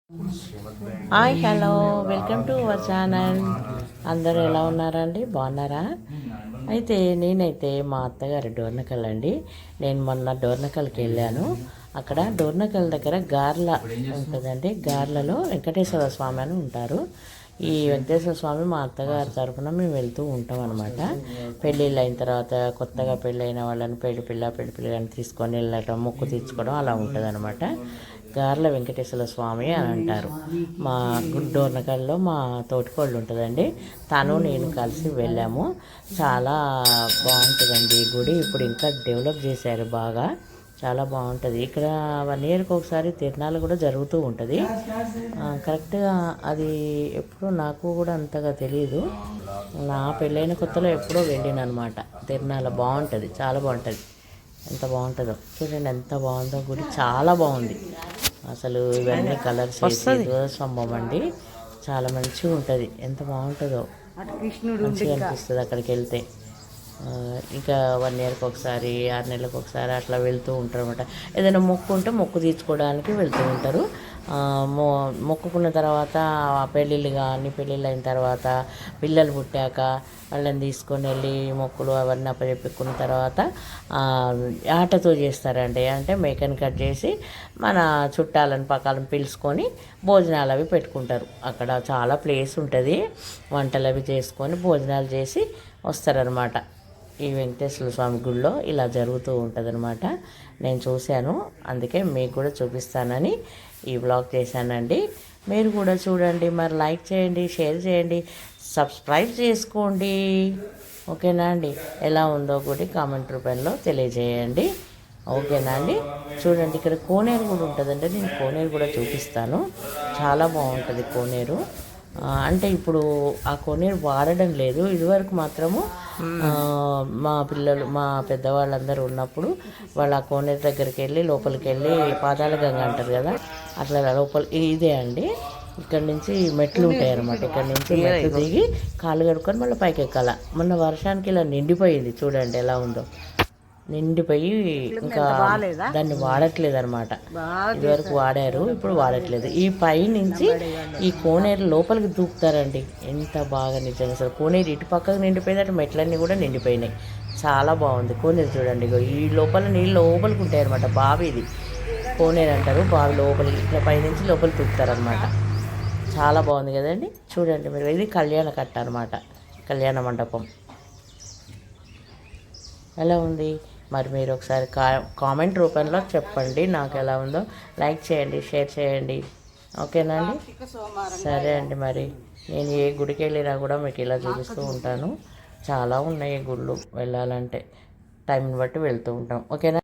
Hi hello welcome to our channel. అందరూ ఎలా ఉన్నారండి? బాగున్నారా? అయితే నేనైతే మా అత్తగారి డోర్నకల్ అండి. నేను మొన్న డోర్నకల్కి వెళ్ళాను. అక్కడ డోర్నకల్ దగ్గర గార్ల ఉంటుందండి. గార్లలో వెంకటేశ్వర స్వామి అని ఉంటారు. ఈ వెంకటేశ్వర స్వామి మా అత్తగారి తరఫున మేము వెళ్తూ ఉంటాం అనమాట. పెళ్ళిళ్ళు అయిన తర్వాత కొత్తగా పెళ్ళైన వాళ్ళని పెళ్లి పిల్లని తీసుకొని వెళ్ళటం, మొక్కు తీర్చుకోవడం అలా ఉంటుంది అనమాట. గార్ల వెంకటేశ్వర స్వామి అని అంటారు. మా డోర్నకల్లో మా తోటికోళ్ళు ఉంటుందండి. తను నేను కలిసి వెళ్ళాము. చాలా బాగుంటుందండి ఈ గుడి. ఇప్పుడు ఇంకా డెవలప్ చేశారు బాగా. చాలా బాగుంటుంది. ఇక్కడ 1 ఇయర్కి ఒకసారి తిరునాళ్ళు కూడా జరుగుతూ ఉంటుంది. కరెక్ట్గా అది ఎప్పుడూ నాకు కూడా అంతగా తెలియదు. నా పెళ్ళైన కొత్తలో ఎప్పుడో వెళ్ళాను అనమాట. తిరునాళ్ళ బాగుంటుంది, చాలా బాగుంటుంది. ఎంత బాగుంటుందో చూడండి, ఎంత బాగుందో గుడి. చాలా బాగుంది అసలు. ఇవన్నీ కలర్స్ స్తంభం అండి. చాలా మంచిగా ఉంటుంది. ఎంత బాగుంటుందో, మంచిగా అనిపిస్తుంది అక్కడికి వెళ్తే. ఇంకా 1 ఇయర్కి ఒకసారి, 6 నెలలకు ఒకసారి అట్లా వెళ్తూ ఉంటారు అనమాట. ఏదైనా మొక్కు ఉంటే మొక్కు తీర్చుకోవడానికి వెళ్తూ ఉంటారు. మొక్కుకున్న తర్వాత పెళ్ళిళ్ళు అయిన తర్వాత పిల్లలు పుట్టాక వాళ్ళని తీసుకొని వెళ్ళి మొక్కులు అవన్నీ అప్పచెప్పుకున్న తర్వాత ఆటతో చేస్తారండి. అంటే మేకని కట్ చేసి మన చుట్టాలను పక్కలను పిలుచుకొని భోజనాలు అవి పెట్టుకుంటారు. అక్కడ చాలా ప్లేస్ ఉంటుంది. వంటలు అవి చేసుకొని భోజనాలు చేసి వస్తారనమాట. ఈ వెంకటేశ్వర స్వామి గుడిలో ఇలా జరుగుతూ ఉంటుంది అనమాట. నేను చూశాను, అందుకే మీకు కూడా చూపిస్తానని ఈ బ్లాగ్ చేశానండి. మీరు కూడా చూడండి. మరి లైక్ చేయండి, షేర్ చేయండి, సబ్స్క్రైబ్ చేసుకోండి. ఓకేనా అండి? ఎలా ఉందో గుడి కామెంట్ రూపంలో తెలియజేయండి. ఓకేనా అండి? చూడండి, ఇక్కడ కోనేరు కూడా ఉంటుందండి. నేను కోనేరు కూడా చూపిస్తాను. చాలా బాగుంటుంది కోనేరు. అంటే ఇప్పుడు ఆ కోనేరు వాడడం లేదు. ఇదివరకు మాత్రము మా పెద్దవాళ్ళందరూ ఉన్నప్పుడు వాళ్ళు ఆ కోనేరు దగ్గరికి వెళ్ళి లోపలికి వెళ్ళి పాదాల గంగ అంటారు కదా, అట్లా లోపల ఇదే అండి. ఇక్కడ నుంచి మెట్లు ఉంటాయి అన్నమాట. ఇక్కడ నుంచి మెట్లు దిగి కాళ్ళు కడుక్కొని మళ్ళీ పైకి ఎక్కాల. మొన్న వర్షానికి ఇలా నిండిపోయింది. చూడండి ఎలా ఉందో, నిండిపోయి ఇంకా దాన్ని వాడట్లేదు అనమాట. ఇదివరకు వాడారు, ఇప్పుడు వాడట్లేదు. ఈ పై నుంచి ఈ కోనేరు లోపలికి దూకుతారండి. ఎంత బాగా నిజంగా అసలు కోనేరు ఇటు పక్కకు నిండిపోయింది, అటు మెట్లన్నీ కూడా నిండిపోయినాయి. చాలా బాగుంది కోనేరు. చూడండి, ఈ లోపల నీళ్ళు లోపలికి ఉంటాయి అనమాట. బావి ఇది కోనేరు అంటారు. బావి లోపలికి ఇట్లా పైనుంచి లోపలికి దూకుతారనమాట. చాలా బాగుంది కదండి. చూడండి మీరు, ఇది కళ్యాణ కట్ట అనమాట, కళ్యాణ మండపం. ఎలా ఉంది మరి? మీరు ఒకసారి కామెంట్ రూపంలో చెప్పండి నాకు ఎలా ఉందో. లైక్ చేయండి, షేర్ చేయండి. ఓకేనా అండి? సరే అండి. మరి నేను ఏ గుడికి వెళ్ళినా కూడా మీకు ఇలా చూపిస్తూ ఉంటాను. చాలా ఉన్నాయి గుళ్ళు వెళ్ళాలంటే, టైంని బట్టి వెళ్తూ ఉంటాం. ఓకేనా?